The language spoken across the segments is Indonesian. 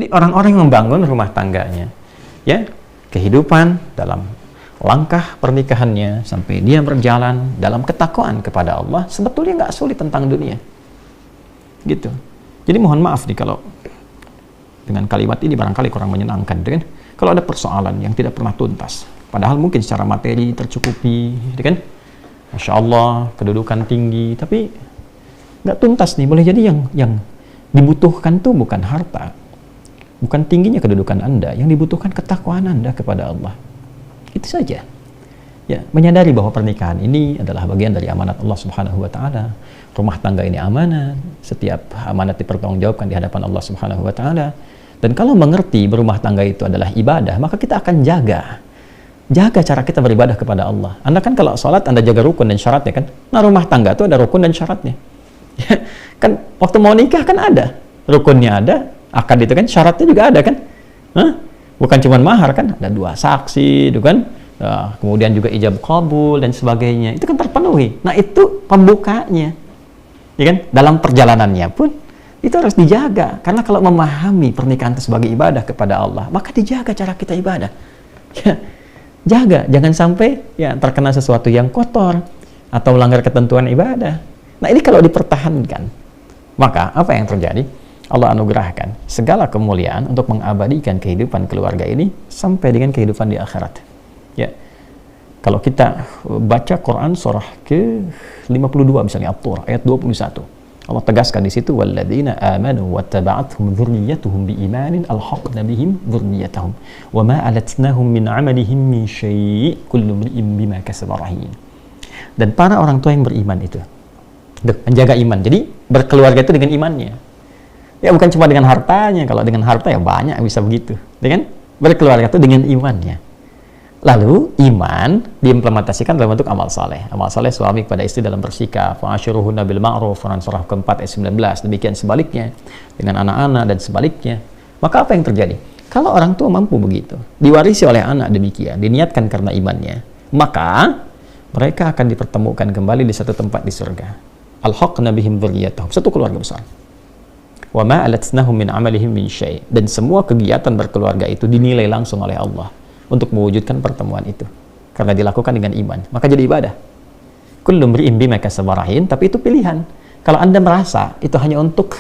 Jadi orang-orang yang membangun rumah tangganya, ya, kehidupan dalam langkah pernikahannya sampai dia berjalan dalam ketakwaan kepada Allah, sebetulnya nggak sulit tentang dunia. Gitu. Jadi mohon maaf nih kalau dengan kalimat ini barangkali kurang menyenangkan, kan? Kalau ada persoalan yang tidak pernah tuntas, padahal mungkin secara materi tercukupi, kan? Masya Allah, kedudukan tinggi, tapi nggak tuntas nih. Boleh jadi yang dibutuhkan tuh bukan harta, bukan tingginya kedudukan Anda, yang dibutuhkan ketakwaan Anda kepada Allah. Itu saja. Ya, menyadari bahwa pernikahan ini adalah bagian dari amanat Allah Subhanahu wa taala. Rumah tangga ini amanat, setiap amanat dipertanggungjawabkan di hadapan Allah Subhanahu wa taala. Dan kalau mengerti berumah tangga itu adalah ibadah, maka kita akan jaga cara kita beribadah kepada Allah. Anda kan kalau sholat Anda jaga rukun dan syaratnya, kan? Nah, rumah tangga itu ada rukun dan syaratnya. Kan waktu mau nikah kan ada rukunnya, ada akad itu kan, syaratnya juga ada kan. Bukan cuma mahar kan, ada 2 saksi itu kan. Kemudian juga ijab qabul dan sebagainya, itu kan terpenuhi. Nah, itu pembukanya, ya kan? Dalam perjalanannya pun itu harus dijaga, karena kalau memahami pernikahan itu sebagai ibadah kepada Allah, maka dijaga cara kita ibadah. Ya, jaga jangan sampai ya terkena sesuatu yang kotor atau melanggar ketentuan ibadah. Nah, ini kalau dipertahankan, maka apa yang terjadi? Allah anugerahkan segala kemuliaan untuk mengabadikan kehidupan keluarga ini sampai dengan kehidupan di akhirat. Ya, kalau kita baca Quran surah ke-52 misalnya At-Tur ayat 21, Allah tegaskan di situ, walladzina amanu wattaba'athum dzurriyyatuhum biimanin alhaqna bihim dzurriyyatahum wama alatnahum min 'amalihim min syai' kullu imrin bima kasaba rahin. Dan para orang tua yang beriman itu menjaga iman. Jadi berkeluarga itu dengan imannya. Ya, bukan cuma dengan hartanya. Kalau dengan harta ya banyak bisa begitu. Dengan berkeluarga itu dengan imannya. Lalu iman diimplementasikan dalam bentuk amal saleh. Amal saleh suami kepada istri dalam bersikap, fa'ashiruhunna bil ma'ruf, surah keempat ayat 19. Demikian sebaliknya dengan anak-anak dan sebaliknya. Maka apa yang terjadi? Kalau orang tua mampu begitu, diwarisi oleh anak demikian, diniatkan karena imannya, maka mereka akan dipertemukan kembali di satu tempat di surga. Alhaqna bihim dzurriyyatahum, satu keluarga besar. Wa ma alatnahum min amalihim min syai', dan semua kegiatan berkeluarga itu dinilai langsung oleh Allah untuk mewujudkan pertemuan itu, karena dilakukan dengan iman, maka jadi ibadah. Kullu imrin bima kasaba rahin, tapi itu pilihan. Kalau Anda merasa itu hanya untuk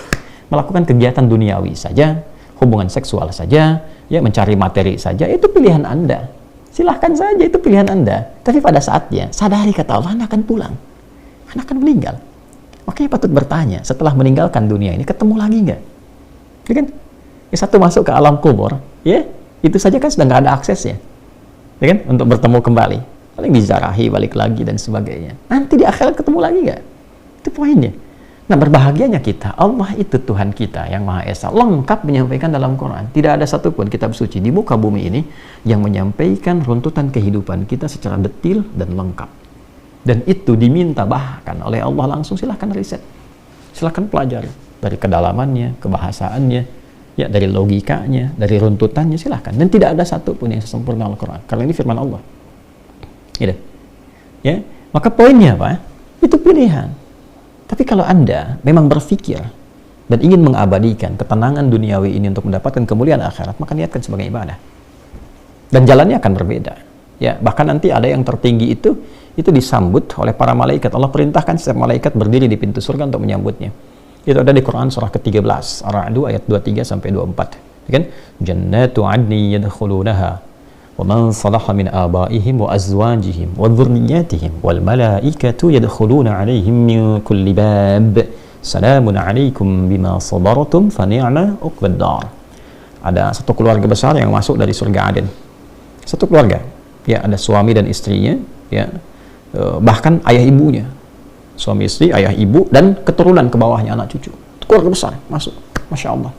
melakukan kegiatan duniawi saja, hubungan seksual saja, ya mencari materi saja, itu pilihan Anda. Silahkan saja, itu pilihan Anda. Tapi pada saatnya sadari kata Allah, Anda akan pulang, Anda akan meninggal. Makanya patut bertanya, setelah meninggalkan dunia ini ketemu lagi nggak? Ya kan? Ya, satu masuk ke alam kubur, ya itu saja kan sudah nggak ada aksesnya, ya kan? Untuk bertemu kembali, paling dizarahi, balik lagi dan sebagainya. Nanti di akhirat ketemu lagi nggak? Itu poinnya. Nah, berbahagianya kita, Allah itu Tuhan kita yang Maha Esa, lengkap menyampaikan dalam Quran. Tidak ada satupun kitab suci di muka bumi ini yang menyampaikan runtutan kehidupan kita secara detil dan lengkap. Dan itu diminta bahkan oleh Allah langsung. Silahkan riset, silahkan pelajari dari kedalamannya, kebahasaannya, ya dari logikanya, dari runtutannya, silahkan. Dan tidak ada satupun yang sempurna Al-Quran, karena ini firman Allah. Gitu. Ya, maka poinnya apa? Itu pilihan. Tapi kalau Anda memang berpikir dan ingin mengabadikan ketenangan duniawi ini untuk mendapatkan kemuliaan akhirat, maka niatkan sebagai ibadah. Dan jalannya akan berbeda. Ya, bahkan nanti ada yang tertinggi itu disambut oleh para malaikat. Allah perintahkan setiap malaikat berdiri di pintu surga untuk menyambutnya. Itu ada di Quran surah ke-13, Ar-Ra'd ayat 23 sampai 24. Kan? Jannatu 'adni yadkhulunaha wa man salaha min abaihim wa azwajihim wa dhurriyyatihim wal malaikatu yadkhuluna 'alaihim min kulli bab. Salamun 'alaikum bima sabartum fa ni'ma 'uqbad dar. Ada satu keluarga besar yang masuk dari surga Aden. Satu keluarga. Ya, ada suami dan istrinya, ya. Bahkan ayah ibunya. Suami istri, ayah ibu, dan keturunan ke bawahnya anak cucu. Keluarga besar masuk. Masya Allah.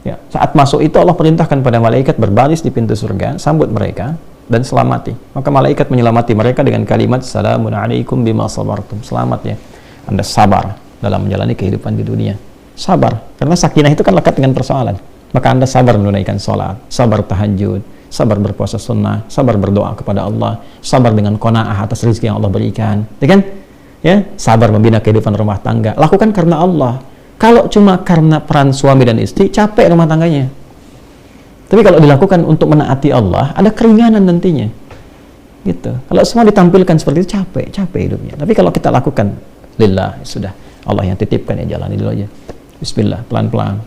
Ya, saat masuk itu Allah perintahkan pada malaikat berbaris di pintu surga, sambut mereka dan selamati. Maka malaikat menyelamati mereka dengan kalimat salamun alaikum bima sabartum. Selamat ya, Anda sabar dalam menjalani kehidupan di dunia. Sabar, karena sakinah itu kan lekat dengan persoalan. Maka Anda sabar menunaikan sholat, sabar tahajud, sabar berpuasa sunnah, sabar berdoa kepada Allah, sabar dengan qanaah atas rezeki yang Allah berikan, ya kan? Ya, sabar membina kehidupan rumah tangga. Lakukan karena Allah. Kalau cuma karena peran suami dan istri, capek rumah tangganya. Tapi kalau dilakukan untuk menaati Allah, ada keringanan nantinya. Gitu. Kalau semua ditampilkan seperti itu, capek hidupnya. Tapi kalau kita lakukan lillah, sudah Allah yang titipkan, ya jalani dulu aja. Bismillah, pelan-pelan.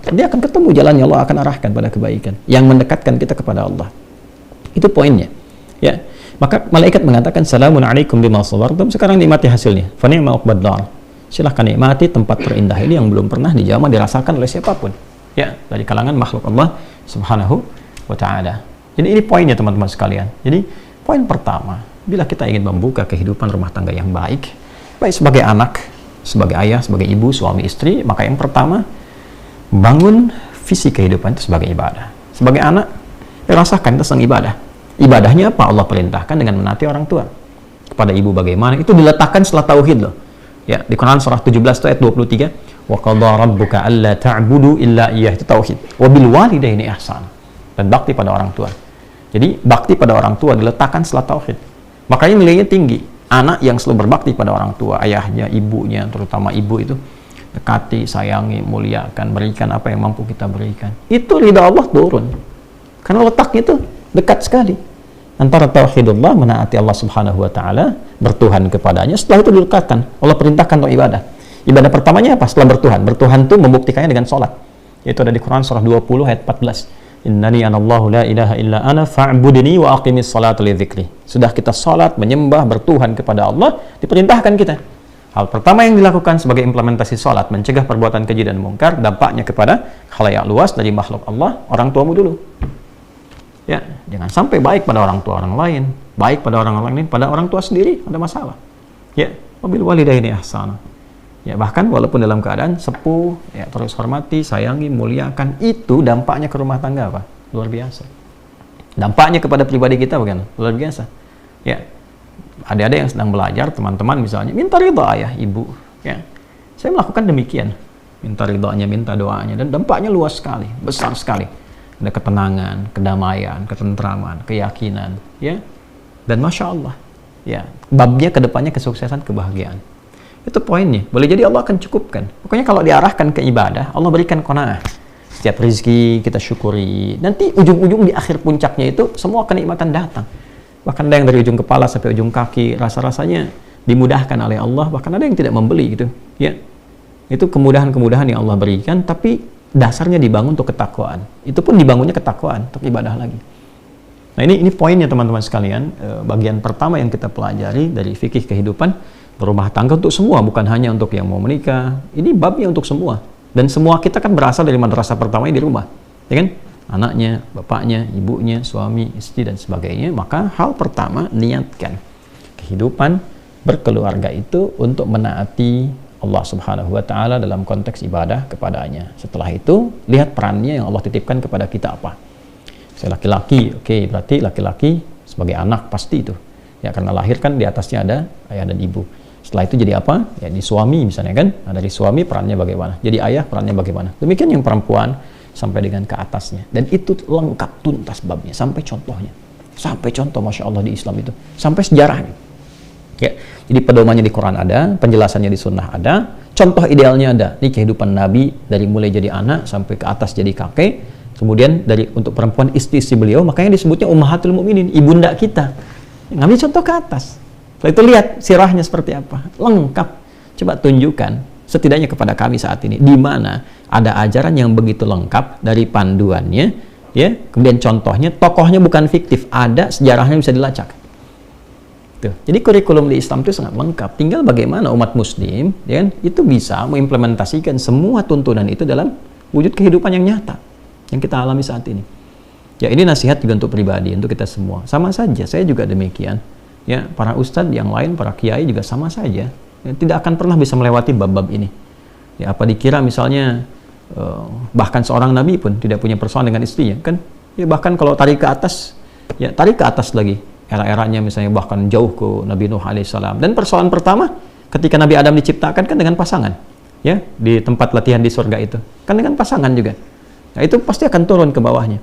Dia akan ketemu jalannya, Allah akan arahkan pada kebaikan yang mendekatkan kita kepada Allah. Itu poinnya. Ya. Maka malaikat mengatakan, "Salamun alaikum bima sabartum." Sekarang nikmati hasilnya. Fa ni'ma uqbad dar. Silahkan nikmati tempat terindah ini yang belum pernah dijamah dirasakan oleh siapapun. Ya, dari kalangan makhluk Allah Subhanahu wa ta'ala. Jadi ini poinnya teman-teman sekalian. Jadi poin pertama, bila kita ingin membuka kehidupan rumah tangga yang baik sebagai anak, sebagai ayah, sebagai ibu, suami, istri, maka yang pertama, bangun visi kehidupan itu sebagai ibadah. Sebagai anak, rasakan tentang ibadah. Ibadahnya apa? Allah perintahkan dengan menaati orang tua. Kepada ibu bagaimana? Itu diletakkan setelah tauhid loh. Ya, di Quran surah 17 ayat 23, wa qadha rabbuka alla ta'budu illa iyyah, itu tauhid. Wa bil walidaini ihsan. Dan bakti pada orang tua. Jadi bakti pada orang tua diletakkan setelah tauhid. Makanya nilainya tinggi. Anak yang selalu berbakti pada orang tua, ayahnya, ibunya, terutama ibu itu, dekati, sayangi, muliakan, berikan apa yang mampu kita berikan. Itu ridha Allah turun. Karena letaknya itu dekat sekali. Antara tauhidullah, menaati Allah Subhanahu wa ta'ala, bertuhan kepadanya, setelah itu dilekatkan. Allah perintahkan untuk ibadah. Ibadah pertamanya apa? Setelah bertuhan. Bertuhan itu membuktikannya dengan sholat. Itu ada di Quran surah 20 ayat 14. Innani anallahu la ilaha illa ana fa'budni wa aqimis salata li dzikri. Sudah kita sholat, menyembah, bertuhan kepada Allah, diperintahkan kita. Hal pertama yang dilakukan sebagai implementasi sholat, mencegah perbuatan keji dan mungkar, dampaknya kepada khalayak luas dari makhluk Allah, orang tuamu dulu. Ya, jangan sampai baik pada orang tua orang lain, baik pada orang lain, pada orang tua sendiri ada masalah. Ya, wabil walidaini ihsana. Ya, bahkan walaupun dalam keadaan sepuh, ya terus hormati, sayangi, muliakan, itu dampaknya ke rumah tangga apa? Luar biasa. Dampaknya kepada pribadi kita bagaimana? Luar biasa. Ya. Adik-adik yang sedang belajar, teman-teman misalnya, minta ridha ayah, ibu, ya. Saya melakukan demikian. Minta ridhanya, minta doanya, dan dampaknya luas sekali, besar sekali. Ada ketenangan, kedamaian, ketentraman, keyakinan, ya. Dan Masya Allah, ya, babnya ke depannya kesuksesan, kebahagiaan. Itu poinnya. Boleh jadi Allah akan cukupkan. Pokoknya kalau diarahkan ke ibadah, Allah berikan qanaah. Setiap rezeki kita syukuri. Nanti ujung-ujung di akhir puncaknya itu semua kenikmatan datang. Bahkan ada yang dari ujung kepala sampai ujung kaki, rasa-rasanya dimudahkan oleh Allah. Bahkan ada yang tidak membeli gitu, ya. Itu kemudahan-kemudahan yang Allah berikan, tapi dasarnya dibangun untuk ketakwaan. Itu pun dibangunnya ketakwaan, tapi ibadah lagi. Nah, ini poinnya teman-teman sekalian. Bagian pertama yang kita pelajari dari fikih kehidupan berumah tangga untuk semua, bukan hanya untuk yang mau menikah. Ini babnya untuk semua. Dan semua kita kan berasal dari madrasah pertamanya di rumah, ya kan? Anaknya, bapaknya, ibunya, suami, istri, dan sebagainya. Maka hal pertama, niatkan kehidupan berkeluarga itu untuk menaati Allah Subhanahu wa ta'ala dalam konteks ibadah kepadanya. Setelah itu, lihat perannya yang Allah titipkan kepada kita apa. Saya laki-laki, oke, berarti laki-laki sebagai anak pasti itu. Ya, karena lahir kan di atasnya ada ayah dan ibu. Setelah itu jadi apa? Ya, di suami misalnya kan. Nah, dari suami perannya bagaimana? Jadi ayah perannya bagaimana? Demikian yang perempuan sampai dengan ke atasnya. Dan itu lengkap tuntas babnya. Sampai contohnya. Sampai contoh, Masya Allah di Islam itu. Sampai sejarahnya. Ya, jadi pedomannya di Quran ada, penjelasannya di Sunnah ada, contoh idealnya ada. Ini kehidupan Nabi dari mulai jadi anak sampai ke atas jadi kakek, kemudian dari untuk perempuan istri-istri beliau, makanya disebutnya Ummahatul Mukminin, ibunda kita. Ngambil contoh ke atas. Setelah itu lihat sirahnya seperti apa, lengkap. Coba tunjukkan, setidaknya kepada kami saat ini, di mana ada ajaran yang begitu lengkap dari panduannya, ya, kemudian contohnya, tokohnya bukan fiktif, ada sejarahnya bisa dilacak. Tuh. Jadi kurikulum di Islam itu sangat lengkap. Tinggal bagaimana umat muslim, ya kan, itu bisa mengimplementasikan semua tuntunan itu dalam wujud kehidupan yang nyata yang kita alami saat ini. Ya, ini nasihat juga untuk pribadi, untuk kita semua. Sama saja, saya juga demikian. Ya, para ustadz yang lain, para kiai juga sama saja. Ya, tidak akan pernah bisa melewati bab-bab ini. Ya, apa dikira misalnya bahkan seorang nabi pun tidak punya persoalan dengan istrinya, kan? Ya, bahkan kalau tarik ke atas, ya tarik ke atas lagi. Era-eranya misalnya bahkan jauh ke Nabi Nuh alaihissalam. Dan persoalan pertama ketika Nabi Adam diciptakan kan dengan pasangan, ya, di tempat latihan di surga itu kan dengan pasangan juga. Nah, itu pasti akan turun ke bawahnya.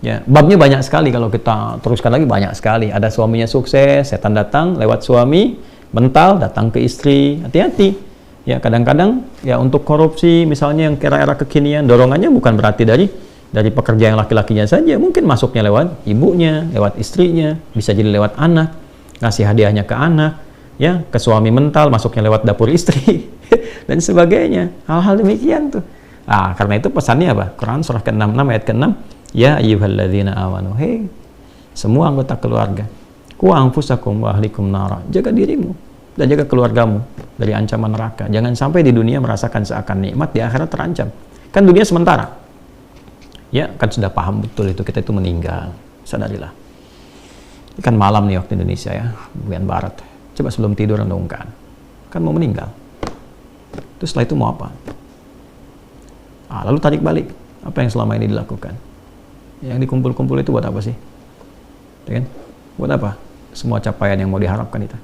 Ya, babnya banyak sekali, kalau kita teruskan lagi banyak sekali. Ada suaminya sukses, setan datang lewat suami, mental datang ke istri, hati-hati. Ya, kadang-kadang ya untuk korupsi misalnya yang era-era kekinian, dorongannya bukan berarti dari Dari pekerja yang laki-lakinya saja, mungkin masuknya lewat ibunya, lewat istrinya, bisa jadi lewat anak, ngasih hadiahnya ke anak, ya, ke suami mental, masuknya lewat dapur istri, dan sebagainya. Hal-hal demikian tuh. Karena itu pesannya apa? Quran surah ke-66 ayat ke-6, ya ayyuhalladzina amanu, hei, semua anggota keluarga, qu anfusakum wa ahlikum nara, jaga dirimu dan jaga keluargamu dari ancaman neraka. Jangan sampai di dunia merasakan seakan nikmat, di akhirat terancam. Kan dunia sementara. Ya, kan sudah paham betul itu, kita itu meninggal. Sadarilah. Ini kan malam nih waktu Indonesia ya, bagian barat. Coba sebelum tidur renungkan. Kan mau meninggal. Terus setelah itu mau apa? Lalu tarik balik. Apa yang selama ini dilakukan? Yang dikumpul-kumpul itu buat apa sih? Ya kan? Buat apa? Semua capaian yang mau diharapkan itu.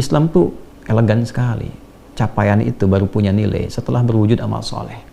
Islam tuh elegan sekali. Capaian itu baru punya nilai setelah berwujud amal soleh.